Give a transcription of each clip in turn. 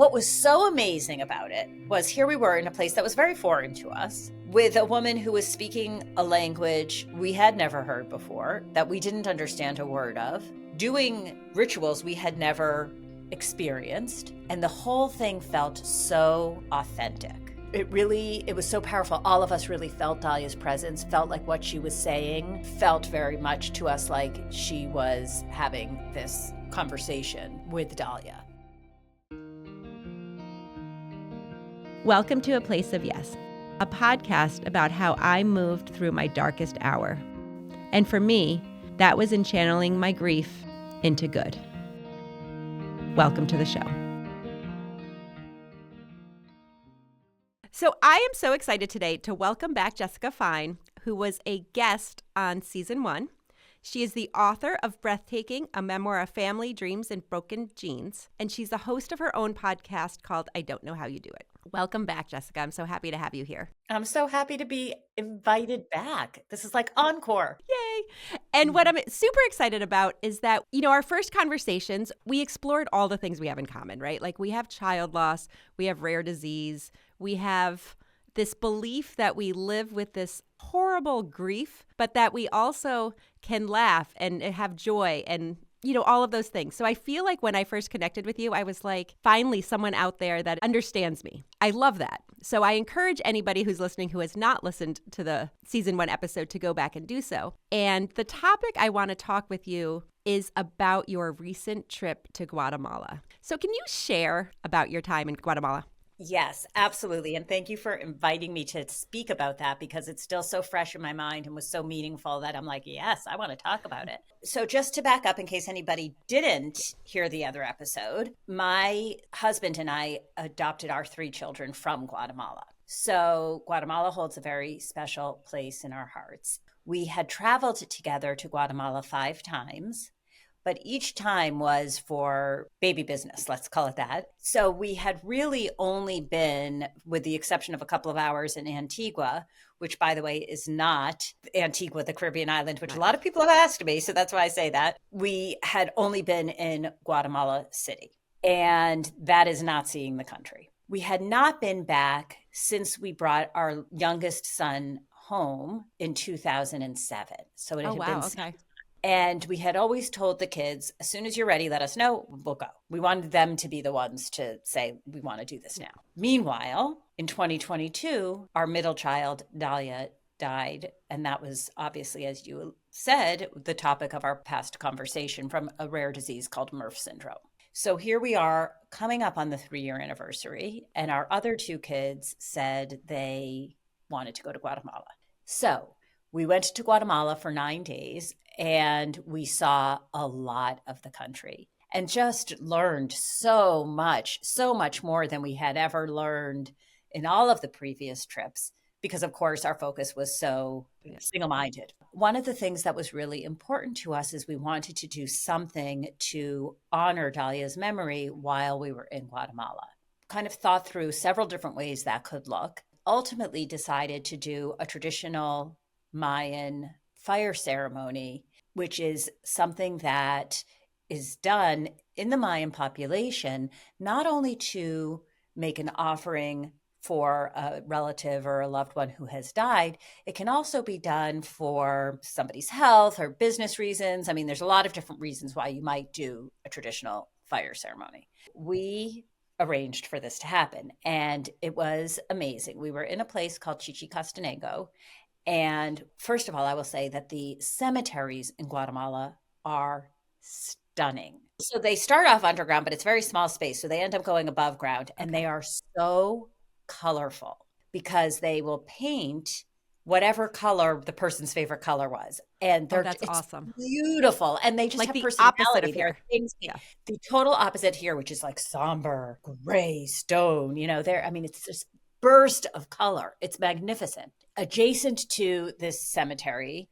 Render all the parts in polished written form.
what was so amazing about it was here we were in a place that was very foreign to us with a woman who was speaking a language we had never heard before, that we didn't understand a word of, doing rituals we had never experienced. And the whole thing felt so authentic. It was so powerful. All of us really felt Dalia's presence, felt like what she was saying, felt very much to us like she was having this conversation with Dalia. Welcome to A Place of Yes, a podcast about how I moved through my darkest hour. And for me, that was in channeling my grief into good. Welcome to the show. So I am so excited today to welcome back Jessica Fein, who was a guest on season 1. She is the author of Breathtaking, a memoir of family, dreams, and broken genes. And she's the host of her own podcast called I Don't Know How You Do It. Welcome back, Jessica. I'm so happy to have you here. I'm so happy to be invited back. This is like encore. Yay. And what I'm super excited about is that, our first conversations, we explored all the things we have in common, right? Like we have child loss, we have rare disease, we have this belief that we live with this horrible grief, but that we also can laugh and have joy and all of those things. So I feel like when I first connected with you, I was like, finally, someone out there that understands me. I love that. So I encourage anybody who's listening who has not listened to the season 1 episode to go back and do so. And the topic I want to talk with you is about your recent trip to Guatemala. So can you share about your time in Guatemala? Yes, absolutely. And thank you for inviting me to speak about that because it's still so fresh in my mind and was so meaningful that I'm like, yes, I want to talk about it. So just to back up in case anybody didn't hear the other episode, my husband and I adopted our 3 children from Guatemala. So Guatemala holds a very special place in our hearts. We had traveled together to Guatemala 5 times. But each time was for baby business, let's call it that. So we had really only been, with the exception of a couple of hours in Antigua, which, by the way, is not Antigua, the Caribbean island, which a lot of people have asked me. So that's why I say that. We had only been in Guatemala City, and that is not seeing the country. We had not been back since we brought our youngest son home in 2007. So it had been Okay. And we had always told the kids, as soon as you're ready, let us know, we'll go. We wanted them to be the ones to say, we want to do this now. Meanwhile, in 2022, our middle child, Dalia, died. And that was obviously, as you said, the topic of our past conversation from a rare disease called Murph syndrome. So here we are coming up on the 3-year anniversary. And our other 2 kids said they wanted to go to Guatemala. So we went to Guatemala for 9 days. And we saw a lot of the country and just learned so much more than we had ever learned in all of the previous trips, because of course our focus was so single-minded. One of the things that was really important to us is we wanted to do something to honor Dalia's memory while we were in Guatemala. Kind of thought through several different ways that could look. Ultimately decided to do a traditional Mayan fire ceremony, which is something that is done in the Mayan population, not only to make an offering for a relative or a loved one who has died, it can also be done for somebody's health or business reasons. I mean, there's a lot of different reasons why you might do a traditional fire ceremony. We arranged for this to happen, and it was amazing. We were in a place called Chichicastenango. And first of all, I will say that the cemeteries in Guatemala are stunning. So they start off underground, but it's very small space. So they end up going above ground, and they are so colorful because they will paint whatever color the person's favorite color was. And that's awesome. Beautiful. And they just like have the personality. opposite of There here. are things, the total opposite here, which is like somber, gray stone, it's just burst of color. It's magnificent. Adjacent to this cemetery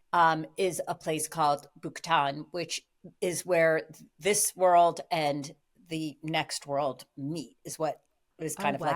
is a place called Buktan, which is where this world and the next world meet, is what is kind of like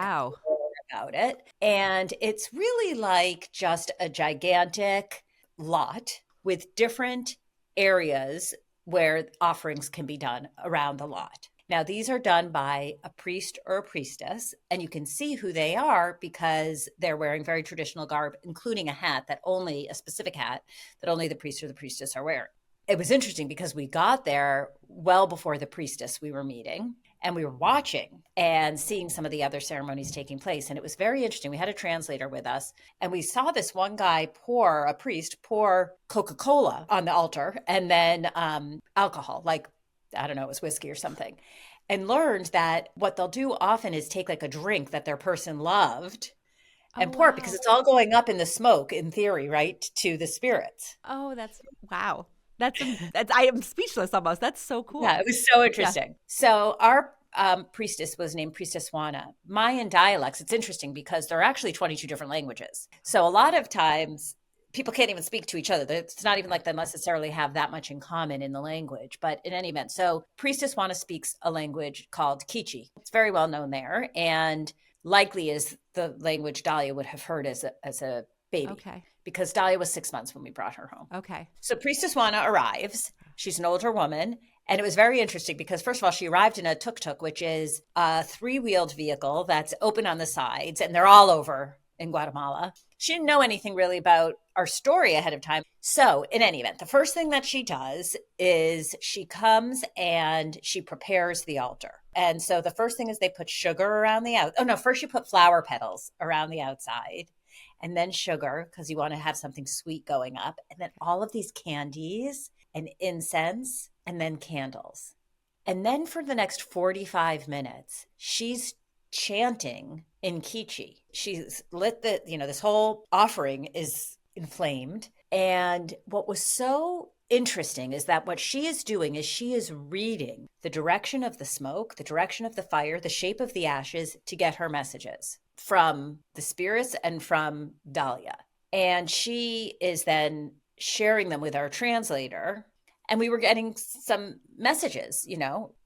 about it. And it's really like just a gigantic lot with different areas where offerings can be done around the lot. Now, these are done by a priest or a priestess, and you can see who they are because they're wearing very traditional garb, including a hat that only a specific hat that only the priest or the priestess are wearing. It was interesting because we got there well before the priestess we were meeting, and we were watching and seeing some of the other ceremonies taking place. And it was very interesting. We had a translator with us, and we saw this one guy a priest pour Coca-Cola on the altar and then alcohol, like, I don't know, it was whiskey or something, and learned that what they'll do often is take like a drink that their person loved Oh, and pour it because wow. it's all going up in the smoke in theory, right, to the spirits. Oh, that's wow. That's I am speechless almost. That's so Yeah, it cool. was so Yeah. interesting. So our priestess was named Priestess Juana. Mayan dialects, it's interesting because there are actually 22 different languages. So a lot of times people can't even speak to each other. It's not even like they necessarily have that much in common in the language. But in any event, so Priestess Juana speaks a language called Kichi. It's very well known there and likely is the language Dalia would have heard as a baby Okay. because Dalia was 6 months when we brought her home. Okay. So Priestess Juana arrives. She's an older woman. And it was very interesting because, first of all, she arrived in a tuk-tuk, which is a three-wheeled vehicle that's open on the sides, and they're all over in Guatemala. She didn't know anything really about our story ahead of time. So, in any event, the first thing that she does is she comes and she prepares the altar. And so the first thing is they put sugar around the out. Oh, no, first you put flower petals around the outside and then sugar because you want to have something sweet going up. And then all of these candies and incense and then candles. And then for the next 45 minutes, she's chanting in Kichi. She's lit this whole offering is inflamed. And what was so interesting is that what she is doing is she is reading the direction of the smoke, the direction of the fire, the shape of the ashes to get her messages from the spirits and from Dalia. And she is then sharing them with our translator. And we were getting some messages,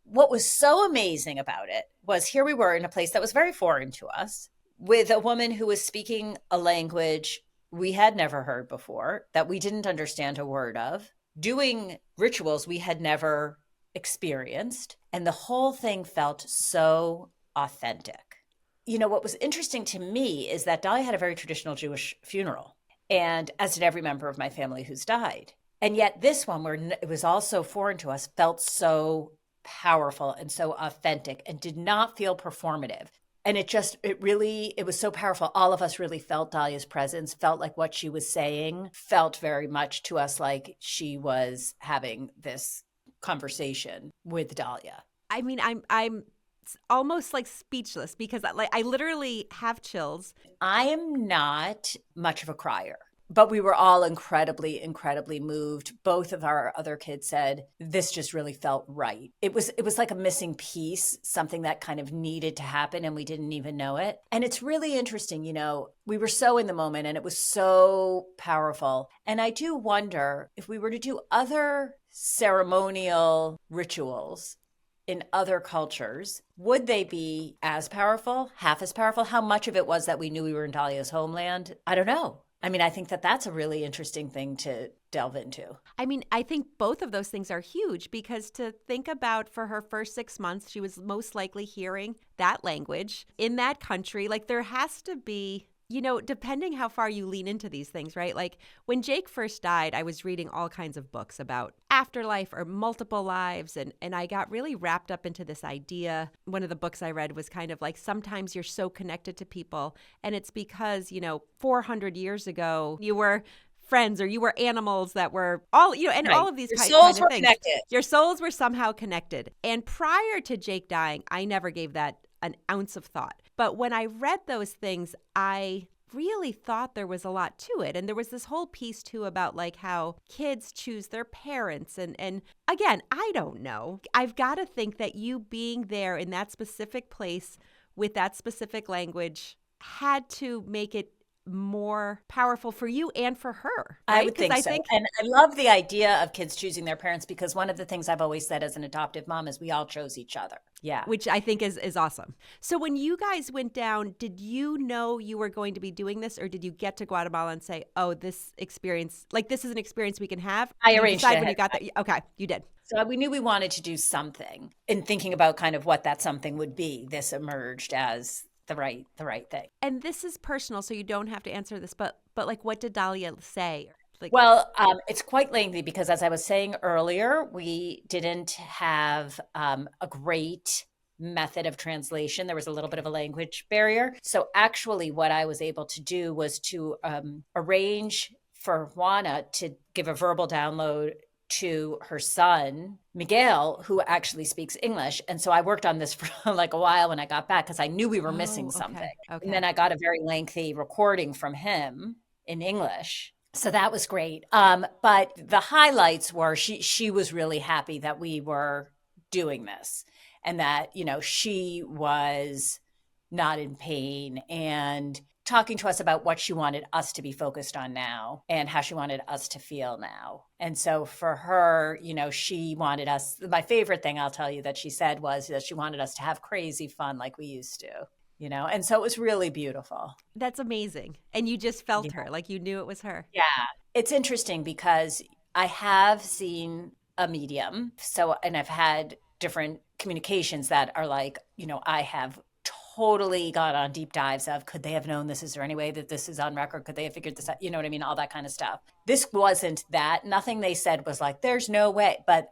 What was so amazing about it was here we were in a place that was very foreign to us with a woman who was speaking a language we had never heard before, that we didn't understand a word of, doing rituals we had never experienced. And the whole thing felt so authentic. What was interesting to me is that Dalia had a very traditional Jewish funeral, and as did every member of my family who's died. And yet this one, where it was all so foreign to us, felt so powerful and so authentic and did not feel performative. And it was so powerful. All of us really felt Dalia's presence, felt like what she was saying, felt very much to us like she was having this conversation with Dalia. I mean, I'm almost like speechless because I literally have chills. I am not much of a crier, but we were all incredibly, incredibly moved. Both of our other kids said, this just really felt right. It was like a missing piece, something that kind of needed to happen and we didn't even know it. And it's really interesting, we were so in the moment and it was so powerful. And I do wonder if we were to do other ceremonial rituals in other cultures, would they be as powerful, half as powerful? How much of it was that we knew we were in Dalia's homeland? I don't know. I mean, I think that that's a really interesting thing to delve into. I mean, I think both of those things are huge because to think about for her first 6 months, she was most likely hearing that language in that country. Like there has to be, depending how far you lean into these things, right? Like when Jake first died, I was reading all kinds of books about afterlife or multiple lives. And I got really wrapped up into this idea. One of the books I read was kind of like sometimes you're so connected to people and it's because, 400 years ago, you were friends or you were animals that were all, and Right. all of these Your kind souls of were things. connected. Your souls were somehow connected. And prior to Jake dying, I never gave that an ounce of thought. But when I read those things, I really thought there was a lot to it. And there was this whole piece too about like how kids choose their parents. And again, I don't know. I've got to think that you being there in that specific place with that specific language had to make it more powerful for you and for her. Right? I would think so. And I love the idea of kids choosing their parents because one of the things I've always said as an adoptive mom is we all chose each other. Yeah. Which I think is awesome. So when you guys went down, did you know you were going to be doing this or did you get to Guatemala and say, oh, this experience, like this is an experience we can have? I Did you arranged decide it when you ahead got of there? Okay, you did. So we knew we wanted to do something. In thinking about kind of what that something would be, this emerged as the right thing. And this is personal, so you don't have to answer this, but like, what did Dahlia say? Like, Well, it's quite lengthy because, as I was saying earlier, we didn't have a great method of translation. There was a little bit of a language barrier. So, actually, what I was able to do was to arrange for Juana to give a verbal download to her son, Miguel, who actually speaks English. And so I worked on this for like a while when I got back because I knew we were missing oh, something. okay, And then okay. I got a very lengthy recording from him in English. So that was great. But the highlights were she was really happy that we were doing this and that, she was not in pain and talking to us about what she wanted us to be focused on now and how she wanted us to feel now. And so for her, she wanted us, my favorite thing I'll tell you that she said was that she wanted us to have crazy fun like we used to, and so it was really beautiful. That's amazing. And you just felt Yeah. her, like you knew it was her. Yeah. It's interesting because I have seen a medium. So, and I've had different communications that are like, I have totally got on deep dives of could they have known this? Is there any way that this is on record? Could they have figured this out? You know what I mean? All that kind of stuff. This wasn't that. Nothing they said was like, there's no way. But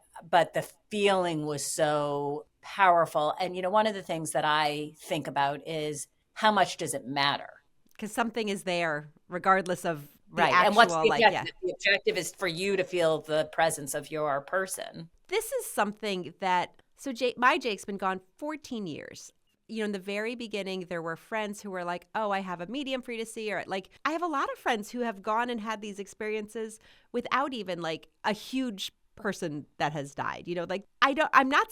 the feeling was so powerful. And, one of the things that I think about is how much does it matter? Because something is there, regardless of the Right. And what's actual, the like, yeah. objective? The objective is for you to feel the presence of your person. This is something that, so my Jake's been gone 14 years. In the very beginning, there were friends who were like, oh, I have a medium for you to see. Or like, I have a lot of friends who have gone and had these experiences without even like a huge person that has died. Like I'm not,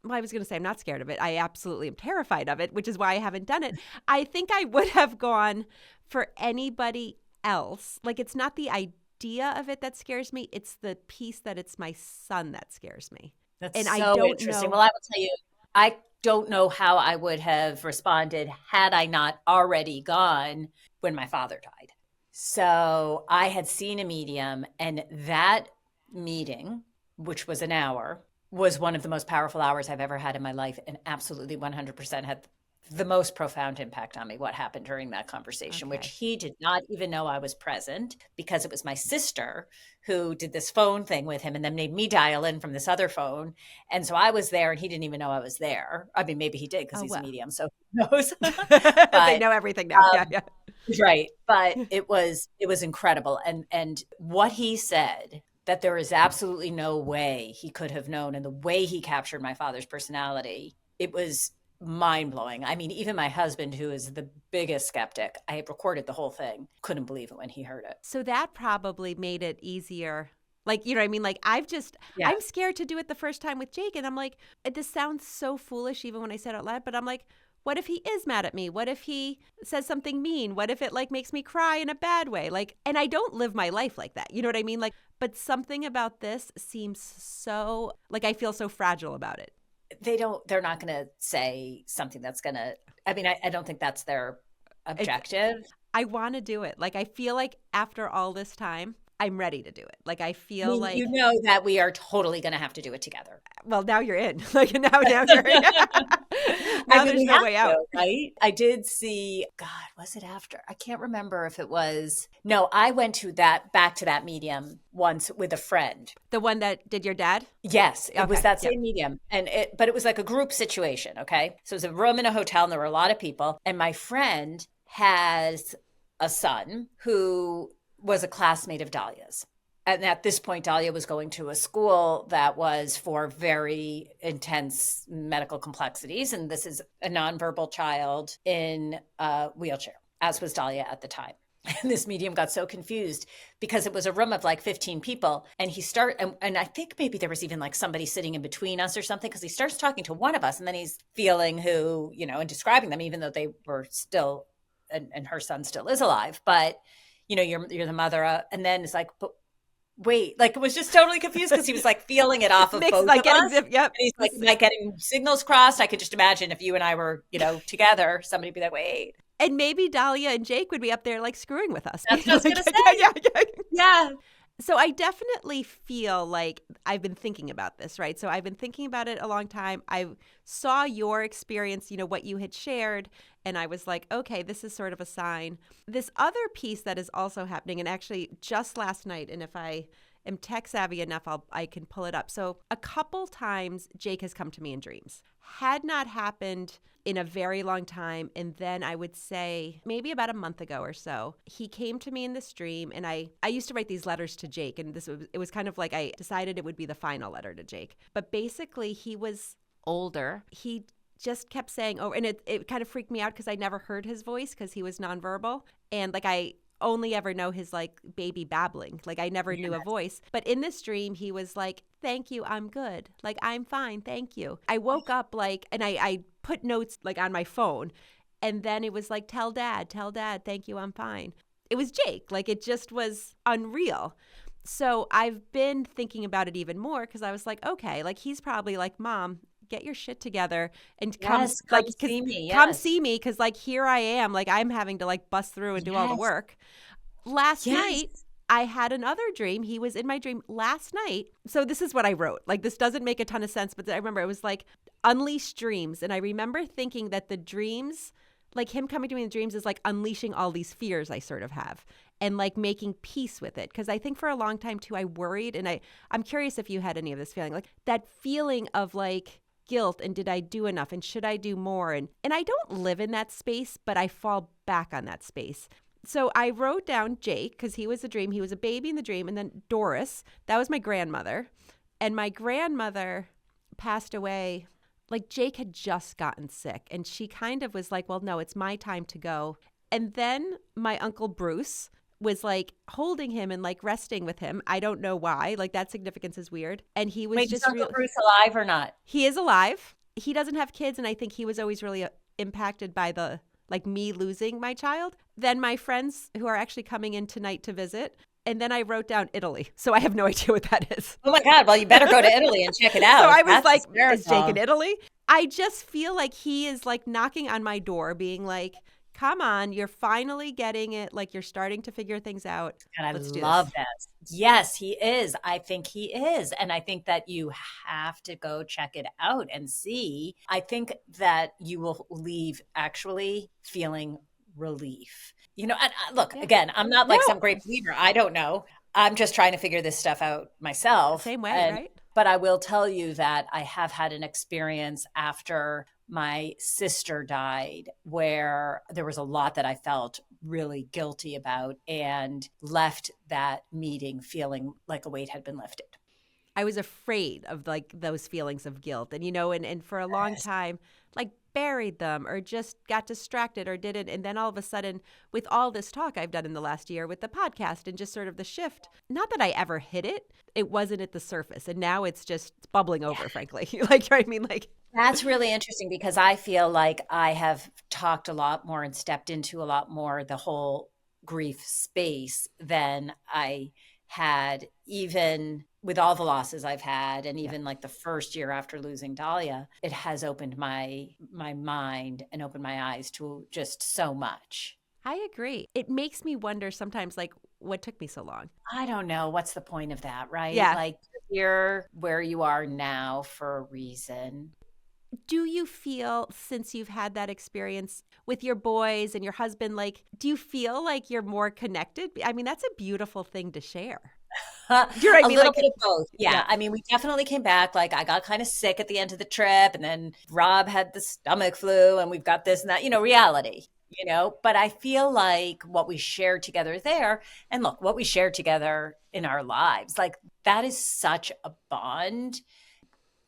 well, I was going to say I'm not scared of it. I absolutely am terrified of it, which is why I haven't done it. I think I would have gone for anybody else. Like, it's not the idea of it that scares me. It's the piece that it's my son that scares me. That's And so I don't interesting. know. Well, I will tell you, I don't know how I would have responded had I not already gone when my father died. So I had seen a medium, and that meeting, which was an hour, was one of the most powerful hours I've ever had in my life, and absolutely 100% had the most profound impact on me, what happened during that conversation, which Okay. he did not even know I was present because it was my sister who did this phone thing with him and then made me dial in from this other phone. And so I was there and he didn't even know I was there. I mean, maybe he did because Oh, he's a well. medium, so who knows? They But know everything now. Yeah, yeah. right. But it was incredible. And what he said, that there is absolutely no way he could have known, and the way he captured my father's personality, it was mind blowing. I mean, even my husband, who is the biggest skeptic, I had recorded the whole thing, couldn't believe it when he heard it. So that probably made it easier. Like, you know what I mean? Like, Yeah. I'm scared to do it the first time with Jake. And I'm like, this sounds so foolish even when I said it out loud, but I'm like, what if he is mad at me? What if he says something mean? What if it like makes me cry in a bad way? Like, and I don't live my life like that. You know what I mean? Like, but something about this seems so, like, I feel so fragile about it. They're not going to say something that's going to, I mean, I don't think that's their It's, objective. I want to do it. Like, I feel like after all this time, I'm ready to do it. Like, I I feel mean, like, that we are totally going to have to do it together. well, now you're in. Like, now you're in. I Now mean, there's we no have way out. to, right? I did see, God, was it after? I can't remember if it was. No, I went back to that medium once with a friend. The one that did your dad? Yes, it was Okay. that Yep. same medium. But it was like a group situation. Okay. So it was a room in a hotel and there were a lot of people. And my friend has a son who was a classmate of Dahlia's. And at this point, Dalia was going to a school that was for very intense medical complexities. And this is a nonverbal child in a wheelchair, as was Dalia at the time. And this medium got so confused because it was a room of like 15 people. And and I think maybe there was even like somebody sitting in between us or something, because he starts talking to one of us and then he's feeling who, and describing them, even though they were still, and her son still is alive. But, you're the mother. And then it's like, but wait, like it was just totally confused because he was like feeling it off of Mixed, both like of getting us. zip. Yep. And he's like, am I getting signals crossed? I could just imagine if you and I were, together, somebody would be like, wait. And maybe Dahlia and Jake would be up there like screwing with us. That's what I was going to say. Yeah, yeah. Yeah. So I definitely feel like I've been thinking about this, right? So I've been thinking about it a long time. I saw your experience, what you had shared, and I was like, okay, this is sort of a sign. This other piece that is also happening, and actually just last night, and if I am tech savvy enough, I can pull it up. So a couple times Jake has come to me in dreams. Had not happened in a very long time. And then I would say maybe about a month ago or so, he came to me in this dream, and I used to write these letters to Jake, and it was kind of like I decided it would be the final letter to Jake. But basically he was older. He just kept saying, oh, and it kind of freaked me out because I never heard his voice because he was nonverbal. And like I only ever know his like baby babbling. Like I never knew a voice. But in this dream, he was like, thank you, I'm good. Like, I'm fine, thank you. I woke up like, and I put notes like on my phone. And then it was like, tell dad, thank you, I'm fine. It was Jake. Like it just was unreal. So I've been thinking about it even more because I was like, okay, like he's probably like, Mom, get your shit together and come See me. come Yes. see me because like here I am, like I'm having to like bust through and do all the work. Last night I had another dream. He was in my dream last night. So this is what I wrote. Like this doesn't make a ton of sense, but I remember it was like unleashed dreams. And I remember thinking that the dreams, like him coming to me in dreams, is like unleashing all these fears I sort of have and like making peace with it. Because I think for a long time too, I worried, and I'm curious if you had any of this feeling, like that feeling of like guilt and did I do enough and should I do more? And I don't live in that space, but I fall back on that space. So I wrote down Jake because he was a dream. He was a baby in the dream. And then Doris, that was my grandmother. And my grandmother passed away. Like Jake had just gotten sick. And she kind of was like, well, no, it's my time to go. And then my Uncle Bruce was like holding him and like resting with him. I don't know why. Like that significance is weird. And he was Is Uncle Bruce alive or not? He is alive. He doesn't have kids. And I think he was always really impacted by the like me losing my child. Then my friends who are actually coming in tonight to visit. And then I wrote down Italy. So I have no idea what that is. Oh my God. Well, you better go to Italy and check it out. So I was like, is Jake in Italy? I just feel like he is like knocking on my door being like, come on, you're finally getting it. Like you're starting to figure things out. And I love that. Yes, he is. I think he is. And I think that you have to go check it out and see. I think that you will leave actually feeling relief. And look, again, I'm not like some great believer. I don't know. I'm just trying to figure this stuff out myself. Same way, right? But I will tell you that I have had an experience after my sister died where there was a lot that I felt really guilty about and left that meeting feeling like a weight had been lifted. I was afraid of like those feelings of guilt and for a long time, like buried them or just got distracted or didn't. And then all of a sudden with all this talk I've done in the last year with the podcast and just sort of the shift, not that I ever hit it, it wasn't at the surface. And now it's just bubbling over, frankly. Like, I mean, like. That's really interesting because I feel like I have talked a lot more and stepped into a lot more the whole grief space than I had even with all the losses I've had. And even like the first year after losing Dalia, it has opened my mind and opened my eyes to just so much. I agree. It makes me wonder sometimes, like, what took me so long? I don't know. What's the point of that, right? Yeah. Like you're where you are now for a reason. Do you feel, since you've had that experience with your boys and your husband, like, do you feel like you're more connected? I mean, that's a beautiful thing to share. You're right. A little bit of both. Yeah. I mean, we definitely came back. Like I got kind of sick at the end of the trip and then Rob had the stomach flu and we've got this and that, reality, but I feel like what we shared together there and look, what we shared together in our lives, like that is such a bond.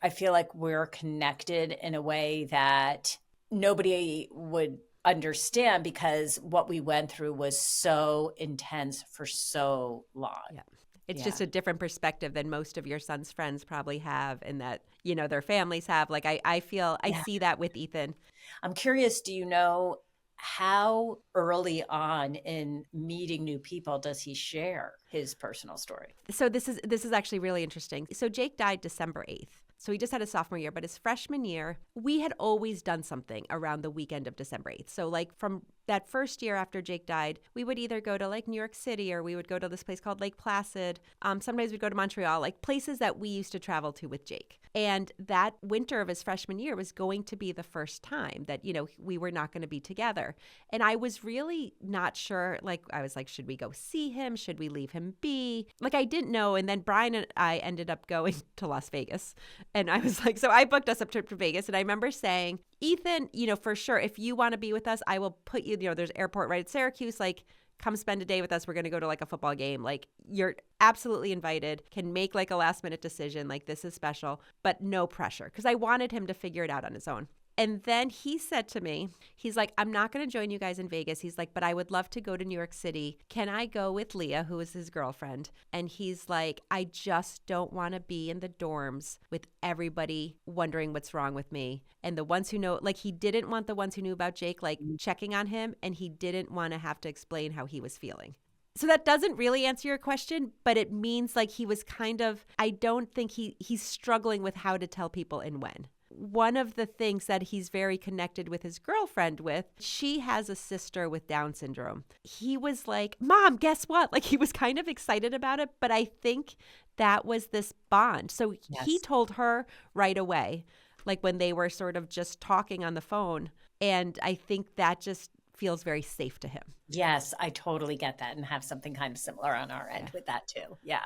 I feel like we're connected in a way that nobody would understand because what we went through was so intense for so long. Yeah. It's just a different perspective than most of your son's friends probably have and that, their families have. Like I feel, I see that with Ethan. I'm curious, do you know how early on in meeting new people does he share his personal story? So this is actually really interesting. So Jake died December 8th. So he just had his sophomore year, but his freshman year, we had always done something around the weekend of December 8th. So like from that first year after Jake died, we would either go to like New York City or we would go to this place called Lake Placid. Sometimes we'd go to Montreal, like places that we used to travel to with Jake. And that winter of his freshman year was going to be the first time that, we were not going to be together. And I was really not sure. Like, I was like, should we go see him? Should we leave him be? Like, I didn't know. And then Brian and I ended up going to Las Vegas. And I was like, so I booked us a trip to Vegas. And I remember saying, Ethan, for sure, if you want to be with us, I will put you, there's an airport right at Syracuse, like, come spend a day with us. We're going to go to like a football game. Like, you're absolutely invited, can make like a last minute decision. Like, this is special, but no pressure. Because I wanted him to figure it out on his own. And then he said to me, he's like, I'm not going to join you guys in Vegas. He's like, but I would love to go to New York City. Can I go with Leah, who is his girlfriend? And he's like, I just don't want to be in the dorms with everybody wondering what's wrong with me. And the ones who know, like, he didn't want the ones who knew about Jake, like, checking on him. And he didn't want to have to explain how he was feeling. So that doesn't really answer your question, but it means like he was kind of, I don't think he's struggling with how to tell people and when. One of the things that he's very connected with his girlfriend with, she has a sister with Down syndrome. He was like, Mom, guess what? Like, he was kind of excited about it, but I think that was this bond. So he told her right away, like when they were sort of just talking on the phone. And I think that just feels very safe to him. Yes, I totally get that and have something kind of similar on our end with that too. Yeah.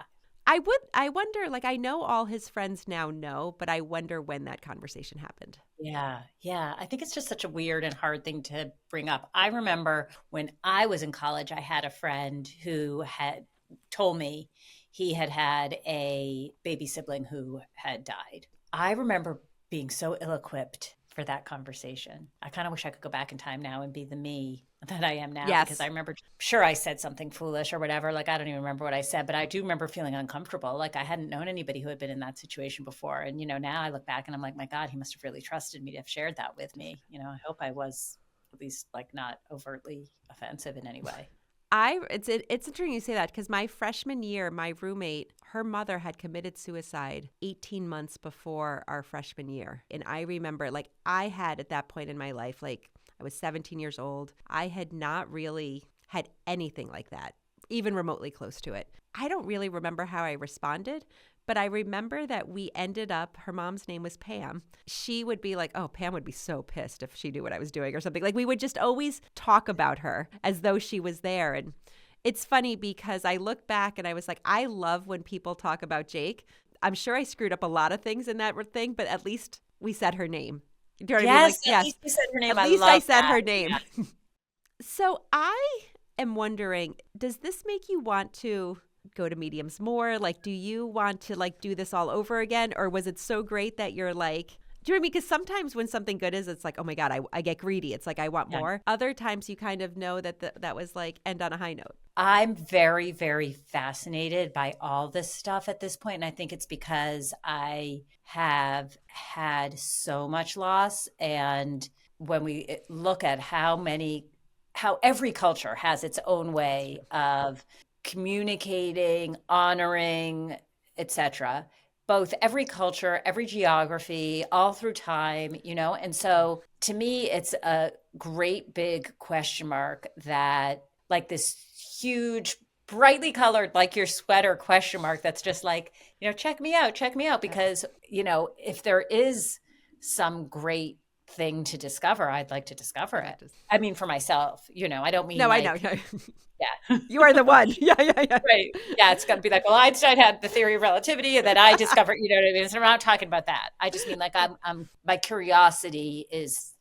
I wonder, like, I know all his friends now know, but I wonder when that conversation happened. Yeah. Yeah. I think it's just such a weird and hard thing to bring up. I remember when I was in college, I had a friend who had told me he had had a baby sibling who had died. I remember being so ill-equipped for that conversation. I kind of wish I could go back in time now and be the me that I am now. Yes. Because I remember, sure, I said something foolish or whatever. Like, I don't even remember what I said, but I do remember feeling uncomfortable. Like, I hadn't known anybody who had been in that situation before. And, now I look back and I'm like, my God, he must have really trusted me to have shared that with me. I hope I was at least like not overtly offensive in any way. It's interesting you say that because my freshman year, my roommate, her mother had committed suicide 18 months before our freshman year. And I remember, like, I had at that point in my life, like, I was 17 years old. I had not really had anything like that, even remotely close to it. I don't really remember how I responded, but I remember that we ended up, her mom's name was Pam. She would be like, oh, Pam would be so pissed if she knew what I was doing or something. Like, we would just always talk about her as though she was there. And it's funny because I look back and I was like, I love when people talk about Jake. I'm sure I screwed up a lot of things in that thing, but at least we said her name. Do you know what I mean? Like, at least you said her name. At least I said that. her name. Yeah. So I am wondering, does this make you want to go to mediums more? Like, do you want to like do this all over again? Or was it so great that you're like, do you know what I mean? Because sometimes when something good is, it's like, oh my God, I get greedy. It's like, I want more. Other times you kind of know that that was like end on a high note. I'm very, very fascinated by all this stuff at this point. And I think it's because I have had so much loss. And when we look at how every culture has its own way of communicating, honoring, etc., both every culture, every geography, all through time, and so to me, it's a great big question mark that like this huge, brightly colored, like your sweater question mark that's just like, check me out, because, if there is some great thing to discover, I'd like to discover it. I mean, for myself, I don't mean No, like, I know. Yeah. You are the one. Yeah. Right. Yeah. It's going to be like, well, Einstein had the theory of relativity and then I discovered, you know what I mean? So I'm not talking about that. I just mean like my curiosity is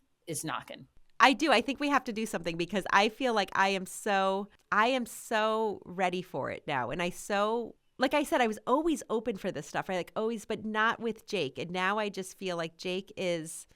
knocking. I do. I think we have to do something because I feel like I am so ready for it now. And like I said, I was always open for this stuff, right? Like always, but not with Jake. And now I just feel like he's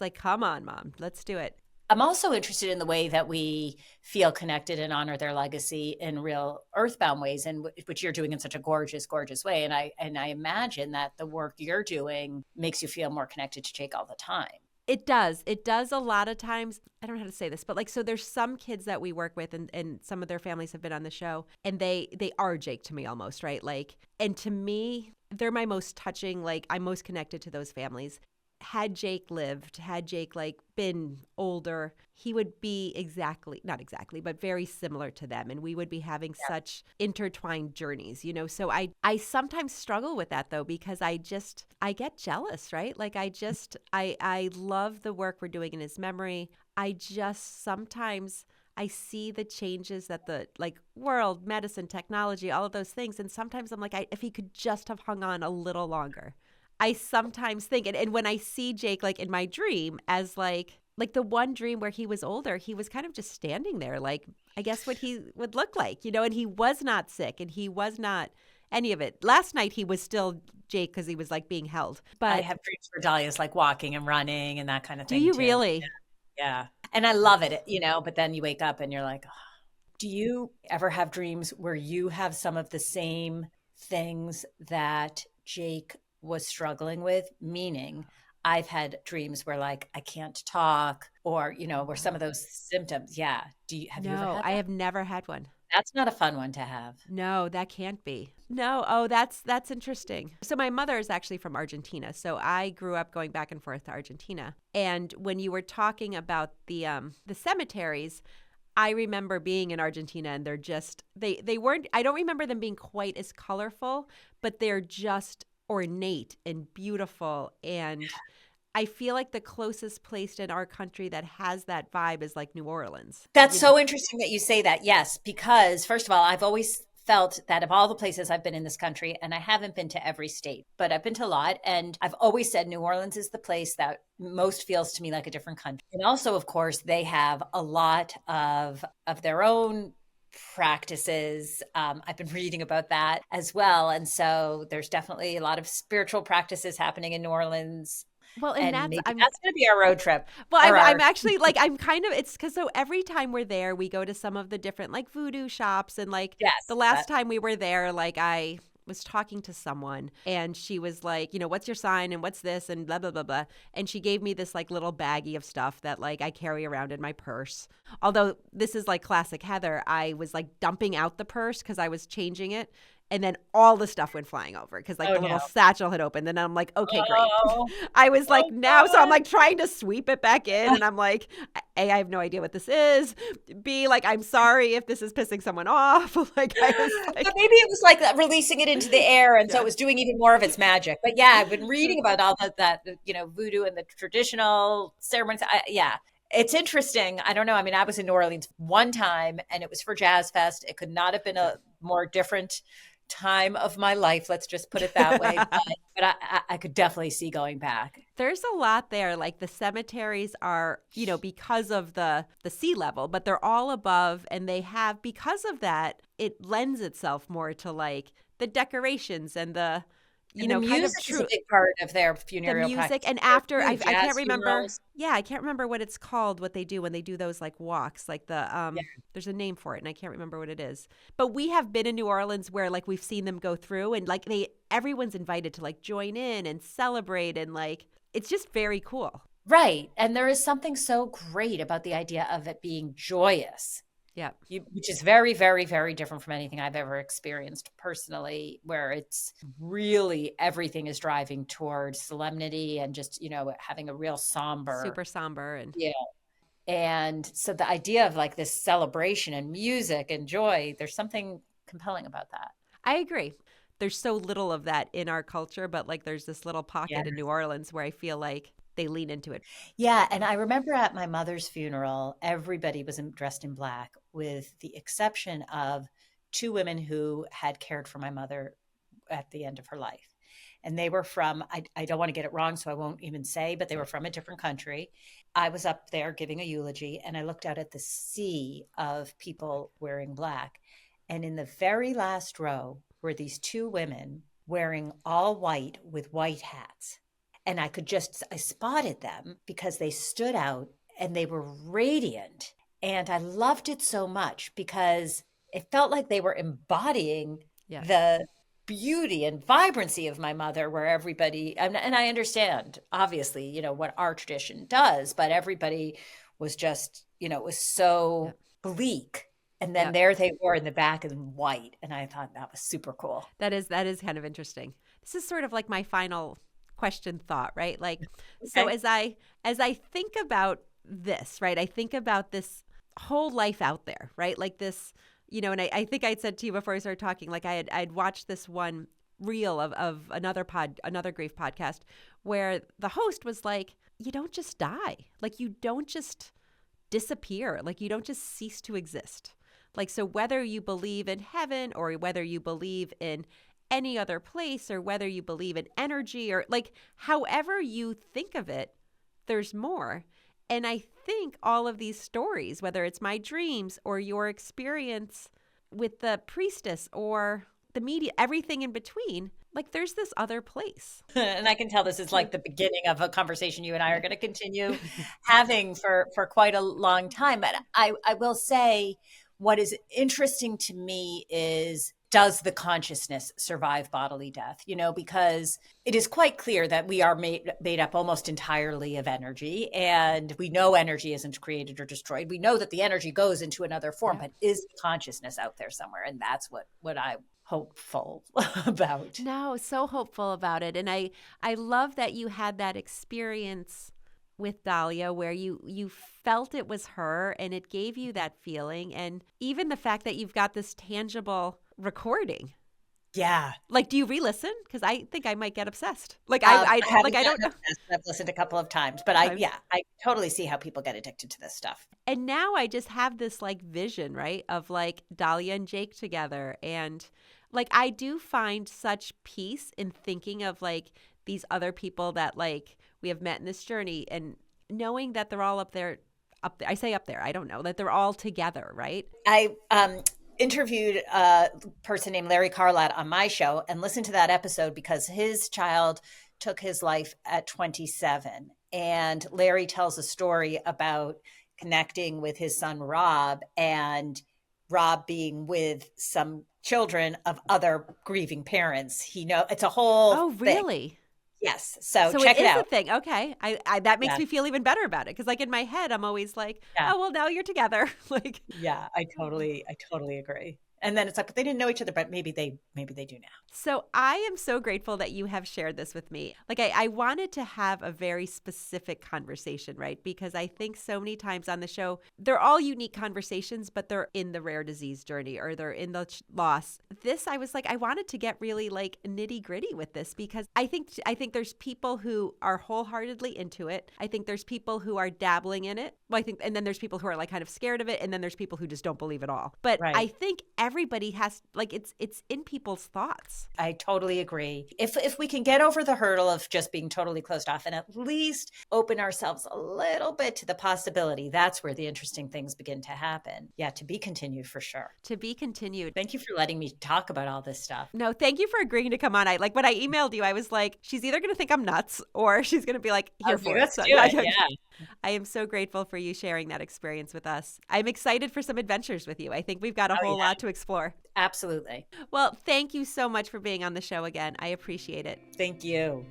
like, come on, Mom, let's do it. I'm also interested in the way that we feel connected and honor their legacy in real earthbound ways, and which you're doing in such a gorgeous, gorgeous way. And I imagine that the work you're doing makes you feel more connected to Jake all the time. It does. It does a lot of times. I don't know how to say this, but like, so there's some kids that we work with and some of their families have been on the show and they are Jake to me almost, right? Like, and to me, they're my most touching, like I'm most connected to those families. had Jake lived, had Jake like been older, he would be exactly, not exactly, but very similar to them. And we would be having such intertwined journeys, you know? So I sometimes struggle with that though, because I get jealous, right? Like I love the work we're doing in his memory. I just sometimes I see the changes that the like world, medicine, technology, all of those things. And sometimes I'm like, if he could just have hung on a little longer. I sometimes think, and when I see Jake like in my dream as like the one dream where he was older, he was kind of just standing there, like I guess what he would look like, you know, and he was not sick and he was not any of it. Last night he was still Jake because he was like being held. I But have dreams where Dalia's like walking and running and that kind of do thing you too. really? Yeah. And I love it, but then you wake up and you're like, "Oh." Do you ever have dreams where you have some of the same things that Jake was struggling with? Meaning, I've had dreams where like I can't talk or, where some of those symptoms. Yeah. Have you ever No, had I that? have never had one. That's not a fun one to have. No, that can't be. No, oh, that's interesting. So my mother is actually from Argentina. So I grew up going back and forth to Argentina. And when you were talking about the cemeteries, I remember being in Argentina and they're just they weren't I don't remember them being quite as colorful, but they're just ornate and beautiful, and I feel like the closest place in our country that has that vibe is like New Orleans. That's You know. so interesting that you say that. Yes, because first of all, I've always felt that of all the places I've been in this country, and I haven't been to every state, but I've been to a lot. And I've always said New Orleans is the place that most feels to me like a different country. And also, of course, they have a lot of their own practices. I've been reading about that as well. And so there's definitely a lot of spiritual practices happening in New Orleans. Well, and And that's maybe I'm that's going to be our road trip well, or I'm our, actually like I'm kind of it's because so every time we're there, we go to some of the different like voodoo shops, and like the yes, last time we were there, like I was talking to someone and she was like, you know, what's your sign and what's this and blah blah blah blah, and she gave me this like little baggie of stuff that like I carry around in my purse. Although this is like classic Heather, I was like dumping out the purse because I was changing it. And then all the stuff went flying over because like oh the no. little satchel had opened. And I'm like, okay, great. Oh, I was like, oh now, so I'm God. like trying to sweep it back in. And I'm like, A, I have no idea what this is. B, like, I'm sorry if this is pissing someone off. Like, I was But like, maybe it was like releasing it into the air, and so it yeah. was doing even more of its magic. But yeah, I've been reading about all that voodoo and the traditional ceremonies. Yeah, it's interesting. I don't know. I mean, I was in New Orleans one time, and it was for Jazz Fest. It could not have been a more different time of my life. Let's just put it that way. But I could definitely see going back. There's a lot there. Like the cemeteries are, you know, because of the sea level, but they're all above, and they have because of that, it lends itself more to like the decorations and the, you And the know, kind of music is a true big part of their the funereal music. practice And after too. I Jazz can't remember. funerals. Yeah, I can't remember what it's called, what they do when they do those like walks, like the Yeah. there's a name for it and I can't remember what it is. But we have been in New Orleans where like we've seen them go through, and like everyone's invited to like join in and celebrate, and like it's just very cool. Right. And there is something so great about the idea of it being joyous. Yeah. Which is very, very, very different from anything I've ever experienced personally, where it's really everything is driving towards solemnity and just, having a real somber. Super somber and Yeah. And so the idea of like this celebration and music and joy, there's something compelling about that. I agree. There's so little of that in our culture, but like there's this little Yeah. pocket in New Orleans where I feel like they lean into it. Yeah. And I remember at my mother's funeral, everybody was dressed in black, with the exception of two women who had cared for my mother at the end of her life. And they were from, I don't want to get it wrong, so I won't even say, but they were from a different country. I was up there giving a eulogy, and I looked out at the sea of people wearing black. And in the very last row were these two women wearing all white with white hats. And I spotted them because they stood out and they were radiant. And I loved it so much because it felt like they were embodying Yeah. the beauty and vibrancy of my mother, where everybody, and I understand obviously, what our tradition does, but everybody was just, it was so Yeah. bleak. And then Yeah. there they were in the back in white. And I thought that was super cool. That is kind of interesting. This is sort of like my final question thought, right? Like, so Okay. as I think about this, right? I think about this whole life out there, right? Like this, and I think I'd said to you before I started talking, like I'd watched this one reel of another grief podcast where the host was like, you don't just die. Like you don't just disappear. Like you don't just cease to exist. Like, so whether you believe in heaven or whether you believe in any other place or whether you believe in energy or like however you think of it, there's more. And I think all of these stories, whether it's my dreams or your experience with the priestess or the media, everything in between, like there's this other place. And I can tell this is like the beginning of a conversation you and I are going to continue having for quite a long time. But I will say what is interesting to me is, does the consciousness survive bodily death? Because it is quite clear that we are made up almost entirely of energy, and we know energy isn't created or destroyed. We know that the energy goes into another form, but is consciousness out there somewhere? And that's what I'm hopeful about. No, so hopeful about it. And I love that you had that experience with Dalia where you felt it was her and it gave you that feeling. And even the fact that you've got this tangible recording. Yeah. Like, do you re-listen? Because I think I might get obsessed. Like I don't know. I've listened a couple of times, but I totally see how people get addicted to this stuff. And now I just have this like vision, right, of like Dalia and Jake together. And like I do find such peace in thinking of like these other people that like we have met in this journey and knowing that they're all up there. I say up there, I don't know, that they're all together, right? I interviewed a person named Larry Carlat on my show and listened to that episode because his child took his life at 27. And Larry tells a story about connecting with his son, Rob, and Rob being with some children of other grieving parents. It's a whole really? thing. Yes. So it check it is out. a thing. Okay. I that makes me feel even better about it. Cause like in my head, I'm always like, oh, well, now you're together. Like, yeah, I totally agree. And then it's like, but they didn't know each other, but maybe they do now. So I am so grateful that you have shared this with me. Like I wanted to have a very specific conversation, right? Because I think so many times on the show, they're all unique conversations, but they're in the rare disease journey or they're in the loss. This, I was like, I wanted to get really like nitty gritty with this because I think there's people who are wholeheartedly into it. I think there's people who are dabbling in it. Well, and then there's people who are like kind of scared of it. And then there's people who just don't believe at all. But right. I think everybody has like, it's in people's thoughts. I totally agree. If we can get over the hurdle of just being totally closed off and at least open ourselves a little bit to the possibility, that's where the interesting things begin to happen. Yeah, to be continued for sure. To be continued. Thank you for letting me talk about all this stuff. No, thank you for agreeing to come on. When I emailed you, I was like, she's either going to think I'm nuts or she's going to be like, here for it. So, yeah. I am so grateful for you sharing that experience with us. I'm excited for some adventures with you. I think we've got a whole lot to explore. Absolutely. Well, thank you so much for being on the show again. I appreciate it. Thank you.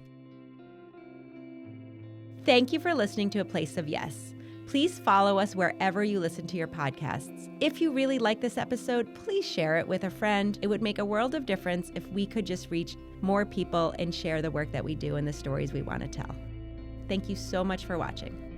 Thank you for listening to A Place of Yes. Please follow us wherever you listen to your podcasts. If you really like this episode, please share it with a friend. It would make a world of difference if we could just reach more people and share the work that we do and the stories we want to tell. Thank you so much for watching.